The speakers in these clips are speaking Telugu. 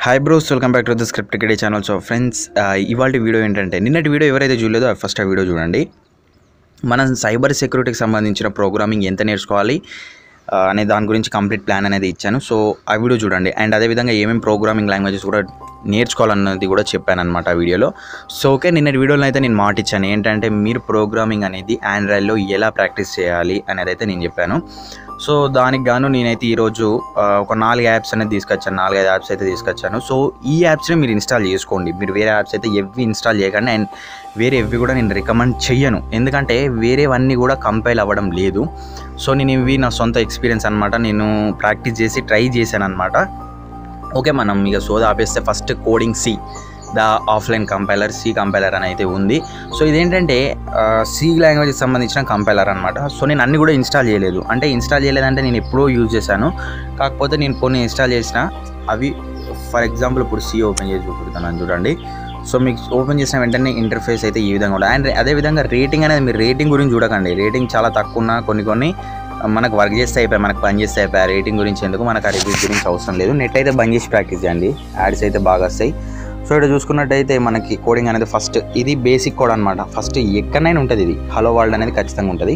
Hi bros, welcome back to the script create channel. So friends, ఇవాళ వీడియో ఏంటంటే, నిన్నటి వీడియో ఎవరైతే చూడలేదో ఫస్ట్ ఆ వీడియో చూడండి. మనం సైబర్ సెక్యూరిటీకి సంబంధించిన ప్రోగ్రామింగ్ ఎంత నేర్చుకోవాలి అనే దాని గురించి కంప్లీట్ ప్లాన్ అనేది ఇచ్చాను. సో ఆ వీడియో చూడండి. అండ్ అదేవిధంగా ఏమేమి ప్రోగ్రామింగ్ లాంగ్వేజెస్ కూడా నేర్చుకోవాలన్నది కూడా చెప్పాను అనమాట ఆ వీడియోలో. సో ఓకే, నిన్నటి వీడియోలో అయితే నేను మాట ఇచ్చాను ఏంటంటే, మీరు ప్రోగ్రామింగ్ అనేది ఆండ్రాయిడ్లో ఎలా ప్రాక్టీస్ చేయాలి అనేది అయితే నేను చెప్పాను. సో దానికి గాను నేనైతే ఈరోజు ఒక 4 యాప్స్ అనేది తీసుకొచ్చాను, 4-5 యాప్స్ అయితే తీసుకొచ్చాను. సో ఈ యాప్స్ని మీరు ఇన్స్టాల్ చేసుకోండి. మీరు వేరే యాప్స్ అయితే ఎవ్వి ఇన్స్టాల్ చేయకండి. అండ్ వేరే ఎవ్వి కూడా నేను రికమెండ్ చెయ్యను, ఎందుకంటే వేరేవన్నీ కూడా కంపైల్ అవ్వడం లేదు. సో నేను ఇవి నా సొంత ఎక్స్పీరియన్స్ అనమాట. నేను ప్రాక్టీస్ చేసి ట్రై చేశాను అనమాట. ఓకే, మనం ఇక సోదా ఆపేస్తే first coding C, the offline compiler, C compiler అని అయితే ఉంది. సో ఇదేంటంటే సి లాంగ్వేజ్కి సంబంధించిన కంపైలర్ అనమాట. సో నేను అన్నీ కూడా ఇన్స్టాల్ చేయలేదు. అంటే ఇన్స్టాల్ చేయలేదంటే నేను ఎప్పుడో యూజ్ చేశాను, కాకపోతే నేను కొన్ని ఇన్స్టాల్ చేసిన అవి. ఫర్ ఎగ్జాంపుల్ ఇప్పుడు సి ఓపెన్ చేసి చూపుతున్నాను చూడండి. సో మీకు ఓపెన్ చేసిన వెంటనే ఇంటర్ఫేస్ అయితే ఈ విధంగా ఉంటుంది. అండ్ అదేవిధంగా రేటింగ్ అనేది, మీరు రేటింగ్ గురించి చూడకండి. రేటింగ్ చాలా తక్కువ ఉన్న కొన్ని మనకు వర్క్ చేస్తే అయిపోయి, మనకు పని చేస్తే అయిపోయి. రేటింగ్ గురించి ఎందుకు, మనకు ఆ రివ్యూస్ గురించి అవసరం లేదు. నెట్ అయితే బంద్ చేసి ప్రాక్టీస్ చేయండి, యాడ్స్ అయితే బాగా వస్తాయి. సో ఇక్కడ చూసుకున్నట్టయితే మనకి కోడింగ్ అనేది ఫస్ట్ ఇది బేసిక్ కోడ్ అనమాట. ఫస్ట్ ఎక్కడైనా ఉంటుంది ఇది, హలో వరల్డ్ అనేది ఖచ్చితంగా ఉంటుంది.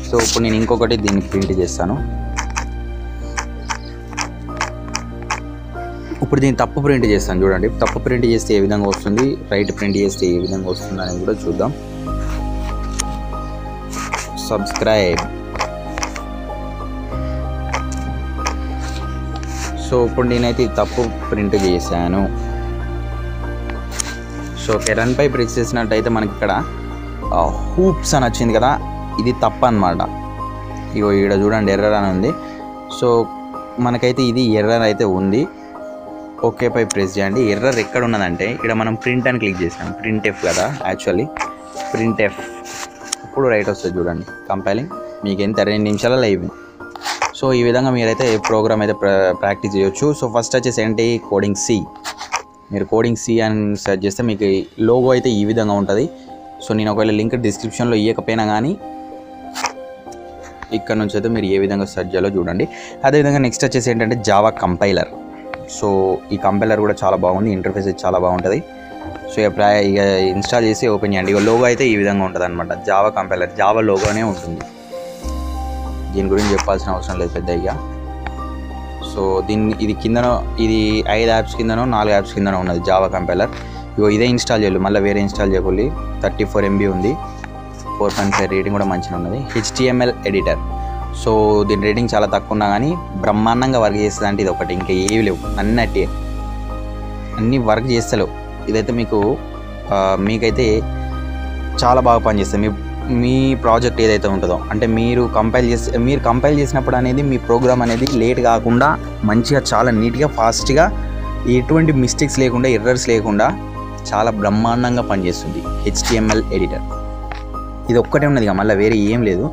సో ఇప్పుడు నేను ఇంకొకటి దీన్ని ప్రింట్ చేస్తాను. ఇప్పుడు దీన్ని తప్పు ప్రింట్ చేస్తాను చూడండి. తప్పు ప్రింట్ చేస్తే ఏ విధంగా వస్తుంది, రైట్ ప్రింట్ చేస్తే ఏ విధంగా వస్తుంది అనేది కూడా చూద్దాం. సబ్స్క్రైబ్. సో ఇప్పుడు నేనైతే తప్పు ప్రింట్ చేశాను. సో రన్ పై ప్రెస్ చేసినట్టయితే మనకి ఇక్కడ హూప్స్ అని వచ్చింది కదా, ఇది తప్పు అనమాట. ఇగో ఇక్కడ చూడండి, ఎర్రర్ అని ఉంది. సో మనకైతే ఇది ఎర్రర్ అయితే ఉంది. ఓకే పై ప్రెస్ చేయండి. ఎర్రర్ ఎక్కడ ఉన్నదంటే, ఇక్కడ మనం ప్రింట్ అని క్లిక్ చేసాం. ప్రింట్ ఎఫ్ కదా యాక్చువల్లీ, ప్రింట్ ఎఫ్. ఇప్పుడు రైట్ వస్తుంది చూడండి. కంపైలింగ్ మీకు ఎంత 2 నిమిషాలలో అయిపోయింది. సో ఈ విధంగా మీరైతే ప్రోగ్రామ్ అయితే ప్రాక్టీస్ చేయొచ్చు. సో ఫస్ట్ వచ్చేసి ఏంటి, కోడింగ్ సి. మీరు కోడింగ్ సి అని సెర్చ్ చేస్తే మీకు లోగో అయితే ఈ విధంగా ఉంటుంది. సో నేను ఒకవేళ లింక్ డిస్క్రిప్షన్లో ఇవ్వకపోయినా కానీ ఇక్కడ నుంచి అయితే మీరు ఏ విధంగా సెర్చ్ చేయాలో చూడండి. అదేవిధంగా నెక్స్ట్ వచ్చేసి ఏంటంటే జావా కంపైలర్. సో ఈ కంపైలర్ కూడా చాలా బాగుంది, ఇంటర్ఫేస్ అయితే చాలా బాగుంటుంది. సో ఇక ఇన్స్టాల్ చేసి ఓపెన్ చేయండి. ఇక లోగో అయితే ఈ విధంగా ఉంటుంది అనమాట. జావా కంపైలర్, జావా లోగోనే ఉంటుంది. దీని గురించి చెప్పాల్సిన అవసరం లేదు పెద్దగా. సో ఇది కిందనో, ఇది 5 యాప్స్ కిందనో 4 యాప్స్ కిందనో ఉన్నది జావా కంపైలర్. ఇగో ఇదే ఇన్స్టాల్ చేయాలి, మళ్ళీ వేరే ఇన్స్టాల్ చేయకూడదు. 34 MB ఉంది, 4.5 రేటింగ్ కూడా మంచిగా ఉన్నది. HTML editor. సో దీని రేటింగ్ చాలా తక్కువ ఉన్నా కానీ బ్రహ్మాండంగా వర్క్ చేస్తుంది. అంటే ఇది ఒకటి, ఇంకా ఏవి లేవు, అన్నీ వర్క్ చేస్తలేవు. ఇదైతే మీకైతే చాలా బాగా పనిచేస్తుంది. మీ ప్రాజెక్ట్ ఏదైతే ఉంటుందో, అంటే మీరు కంపైల్ చేసినప్పుడు అనేది మీ ప్రోగ్రామ్ అనేది లేట్ కాకుండా మంచిగా, చాలా నీట్గా, ఫాస్ట్గా, ఎటువంటి మిస్టేక్స్ లేకుండా, ఎర్రర్స్ లేకుండా చాలా బ్రహ్మాండంగా పనిచేస్తుంది HTML ఎడిటర్. ఇది ఒక్కటే ఉన్నది, మళ్ళీ వేరే ఏం లేదు.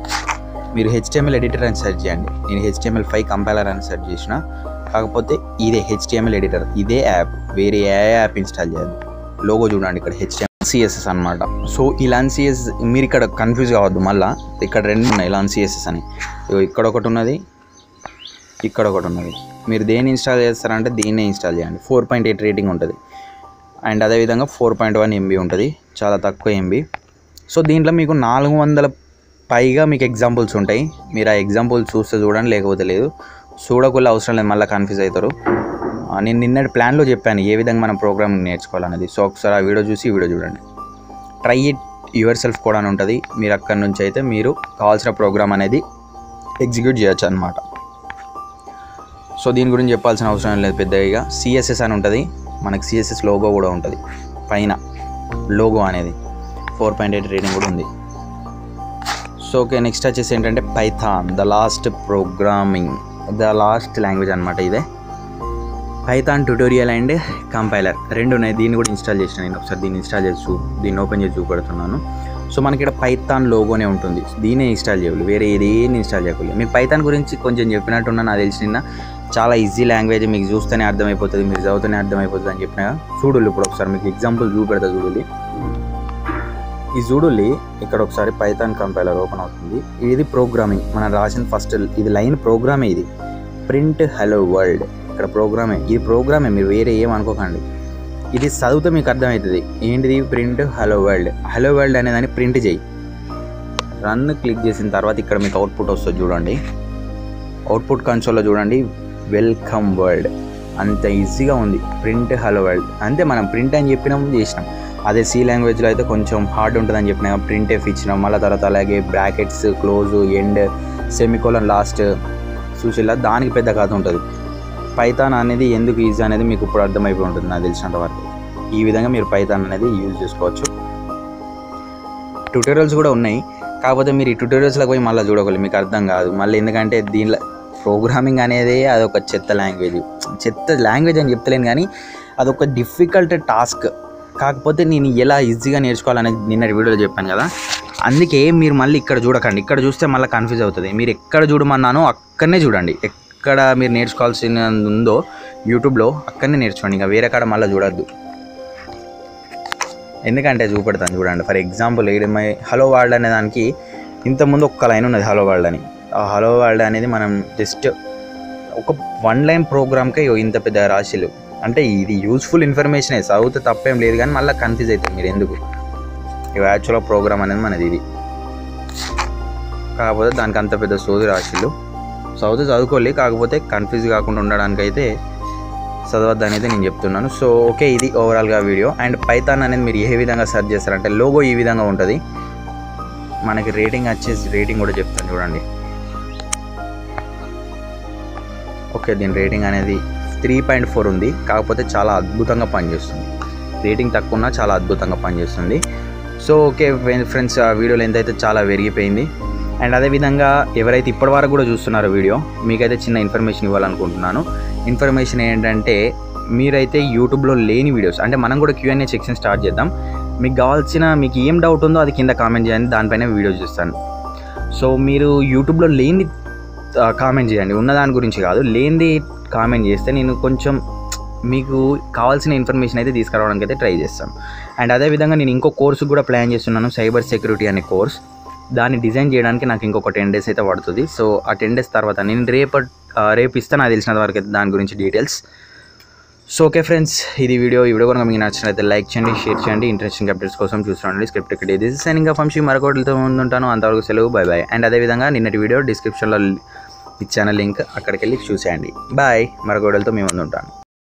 మీరు HTML ఎడిటర్ అని సెర్చ్ చేయండి. నేను HTML5 కంపైలర్ అని సెర్చ్ చేసిన, కాకపోతే ఇదే HTML ఎడిటర్, ఇదే యాప్. వేరే ఏ యాప్ ఇన్స్టాల్ చేయాలి. లోగో చూడండి, ఇక్కడ HTML CSS అనమాట. సో ఇలాన్ CSS మీరు ఇక్కడ కన్ఫ్యూజ్ కావద్దు. మళ్ళీ ఇక్కడ 2 ఉన్నాయి ఇలాన్ CSS అని. ఇక్కడ ఒకటి ఉన్నది, ఇక్కడ ఒకటి ఉన్నది. మీరు దేన్ని ఇన్స్టాల్ చేస్తారంటే దీన్నే ఇన్స్టాల్ చేయండి. 4.8 రేటింగ్ ఉంటుంది. అండ్ అదేవిధంగా 4.1 MB ఉంటుంది, చాలా తక్కువ MB. సో దీంట్లో మీకు 400 పైగా మీకు ఎగ్జాంపుల్స్ ఉంటాయి. మీరు ఆ ఎగ్జాంపుల్స్ చూస్తే చూడండి, లేకపోతే లేదు. చూడకుండా అవసరం లేదు, మళ్ళీ కన్ఫ్యూజ్ అవుతారు. నేను నిన్నటి ప్లాన్లో చెప్పాను ఏ విధంగా మనం ప్రోగ్రామింగ్ నేర్చుకోవాలనేది. సో ఒకసారి ఆ వీడియో చూసి ఈ వీడియో చూడండి. ట్రై ఇట్ యువర్ సెల్ఫ్ కూడా అని ఉంటుంది. మీరు అక్కడి నుంచి అయితే మీరు కావాల్సిన ప్రోగ్రామ్ అనేది ఎగ్జిక్యూట్ చేయొచ్చు అనమాట. సో దీని గురించి చెప్పాల్సిన అవసరం లేదు పెద్దగా. CSS అని ఉంటుంది, మనకి CSS లోగో కూడా ఉంటుంది పైన. లోగో అనేది 4.8 రేటింగ్ కూడా ఉంది. సో ఓకే, నెక్స్ట్ వచ్చేసి ఏంటంటే పైథాన్, ద లాస్ట్ లాంగ్వేజ్ అనమాట. ఇదే పైథాన్ ట్యూటోరియల్ అండ్ కంపైలర్ 2 ఉన్నాయి. దీన్ని కూడా ఇన్స్టాల్ చేసిన నేను. ఒకసారి దీన్ని ఇన్స్టాల్ చేసి దీన్ని ఓపెన్ చేసి చూపెడుతున్నాను. సో మనకి ఇక్కడ పైథాన్ లోగోనే ఉంటుంది, దీన్నే ఇన్స్టాల్ చేయాలి, వేరే ఏదేని ఇన్స్టాల్ చేయకూడదు. మీకు పైథాన్ గురించి కొంచెం చెప్పినట్టున్నా నాకు తెలిసిన, చాలా ఈజీ లాంగ్వేజ్, మీకు చూస్తేనే అర్థమైపోతుంది, మీరు చదువుతూనే అర్థమైపోతుంది అని చెప్పినా. చూడాలి ఇప్పుడు ఒకసారి మీకు ఎగ్జాంపుల్ చూపెడతా చూడాలి. ఈ చూడాలి ఇక్కడ ఒకసారి పైథాన్ కంపైలర్ ఓపెన్ అవుతుంది. ఇది ప్రోగ్రామింగ్ మనం రాసిన ఫస్ట్ ఇది లైన్ ప్రోగ్రామే. ఇది ప్రింట్ హలో వరల్డ్ ఇక్కడ ప్రోగ్రామే, ఇది ప్రోగ్రామే, మీరు వేరే ఏమనుకోకండి. ఇది చదివితే మీకు అర్థమవుతుంది. ఏంటిది? Print hello world. Hello world అనేదాన్ని ప్రింట్ చేయి. రన్ క్లిక్ చేసిన తర్వాత ఇక్కడ మీకు అవుట్పుట్ వస్తుంది చూడండి. అవుట్పుట్ కన్సోల్లో చూడండి, వెల్కమ్ వరల్డ్. అంత ఈజీగా ఉంది. ప్రింట్ హలో వరల్డ్ అంతే. మనం ప్రింట్ అని చెప్పినాం, చేసినాం. అదే సి లాంగ్వేజ్లో అయితే కొంచెం హార్డ్ ఉంటుందని చెప్పినాం, ప్రింట్ ఎఫ్ ఇచ్చినాం. మళ్ళీ తర్వాత అలాగే brackets, close, end, semicolon, last చూసిలా దానికి పెద్ద కథ ఉంటుంది. పైథాన్ అనేది ఎందుకు ఈజీ అనేది మీకు ఇప్పుడు అర్థమైపోయి ఉంటుంది నాకు తెలిసినంత వరకు. ఈ విధంగా మీరు పైథాన్ అనేది యూజ్ చేసుకోవచ్చు. ట్యూటోరియల్స్ కూడా ఉన్నాయి, కాకపోతే మీరు ఈ ట్యూటోరియల్స్లోకి పోయి మళ్ళీ చూడగలరు, మీకు అర్థం కాదు మళ్ళీ. ఎందుకంటే దీనిలో ప్రోగ్రామింగ్ అనేది అదొక చెత్త లాంగ్వేజ్ అని చెప్తలేను, కానీ అదొక డిఫికల్ట్ టాస్క్. కాకపోతే నేను ఎలా ఈజీగా నేర్చుకోవాలనేది నిన్నటి వీడియోలో చెప్పాను కదా. అందుకే మీరు మళ్ళీ ఇక్కడ చూడకండి, ఇక్కడ చూస్తే మళ్ళీ కన్ఫ్యూజ్ అవుతుంది. మీరు ఎక్కడ చూడమన్నానో అక్కడనే చూడండి. ఎక్కడ మీరు నేర్చుకోవాల్సిన ఉందో యూట్యూబ్లో అక్కడనే నేర్చుకోండి, ఇంకా వేరే కాడ మళ్ళీ చూడొద్దు. ఎందుకంటే చూపెడతాను చూడండి. ఫర్ ఎగ్జాంపుల్ హలో వరల్డ్ అనే దానికి ఇంతకుముందు ఒక్క లైన్ ఉన్నది హలో వరల్డ్ అని. ఆ హలో వరల్డ్ అనేది మనం జస్ట్ ఒక 1 లైన్ ప్రోగ్రామ్కే ఇంత పెద్ద రాశిలు. అంటే ఇది యూస్ఫుల్ ఇన్ఫర్మేషనే, చదివితే తప్పేం లేదు, కానీ మళ్ళీ కన్ఫ్యూజ్ అవుతుంది మీరు ఎందుకు. ఇవి యాక్చువల్గా ప్రోగ్రామ్ అనేది మనది ఇది, కాకపోతే దానికి అంత పెద్ద సోది రాశిలు. చదువుకోవాలి, కాకపోతే కన్ఫ్యూజ్ కాకుండా ఉండడానికి అయితే చదవద్దు అనేది నేను చెప్తున్నాను. సో ఓకే, ఇది ఓవరాల్గా వీడియో. అండ్ పైథాన్ అనేది మీరు ఏ విధంగా సెర్చ్ చేస్తారంటే లోగో ఈ విధంగా ఉంటుంది. మనకి రేటింగ్ కూడా చెప్తాను చూడండి. ఓకే, దీని రేటింగ్ అనేది 3.4 ఉంది, కాకపోతే చాలా అద్భుతంగా పనిచేస్తుంది. రేటింగ్ తక్కువ ఉన్నా చాలా అద్భుతంగా పనిచేస్తుంది. సో ఓకే ఫ్రెండ్స్, ఆ వీడియోలో ఎంతైతే చాలా పెరిగిపోయింది. అండ్ అదేవిధంగా ఎవరైతే ఇప్పటివరకు కూడా చూస్తున్నారో వీడియో, మీకైతే చిన్న ఇన్ఫర్మేషన్ ఇవ్వాలనుకుంటున్నాను. ఇన్ఫర్మేషన్ ఏంటంటే, మీరైతే యూట్యూబ్లో లేని వీడియోస్, అంటే మనం కూడా Q&A సెక్షన్ స్టార్ట్ చేద్దాం. మీకు ఏం డౌట్ ఉందో అది కింద కామెంట్ చేయండి, దానిపైన వీడియో చేస్తాను. సో మీరు యూట్యూబ్లో లేని కామెంట్ చేయండి, ఉన్నదాని గురించి కాదు, లేనిది కామెంట్ చేస్తే నేను కొంచెం మీకు కావాల్సిన ఇన్ఫర్మేషన్ అయితే తీసుకురావడానికి అయితే ట్రై చేస్తాను. అండ్ అదేవిధంగా నేను ఇంకో కోర్సు కూడా ప్లాన్ చేస్తున్నాను, సైబర్ సెక్యూరిటీ అనే కోర్స్. దాన్ని డిజైన్ చేయడానికి నాకు ఇంకొక 10 డేస్ అయితే పడుతుంది. సో ఆ 10 డేస్ తర్వాత నేను రేపు ఇస్తాను నాకు తెలిసినంత వరకు అయితే దాని గురించి డీటెయిల్స్. సో ఓకే ఫ్రెండ్స్, ఈ వీడియో కనుక మీకు నచ్చినట్లయితే లైక్ చేయండి, షేర్ చేయండి. ఇంట్రెస్టింగ్ అప్డేట్స్ కోసం చూసుకోండి స్క్రిప్ట్ ఇక్కడ. This is signing off Vamshi. మరొకటితో ముందుంటాను. అంతవరకు సెలవు, బై బాయ్. అండ్ అదేవిధంగా నిన్నటి వీడియో డిస్క్రిప్షన్లో ఇచ్చాను లింక్, అక్కడికి వెళ్ళి చూసేయండి. బాయ్. మరొకటితో మీ ముందు ఉంటాను.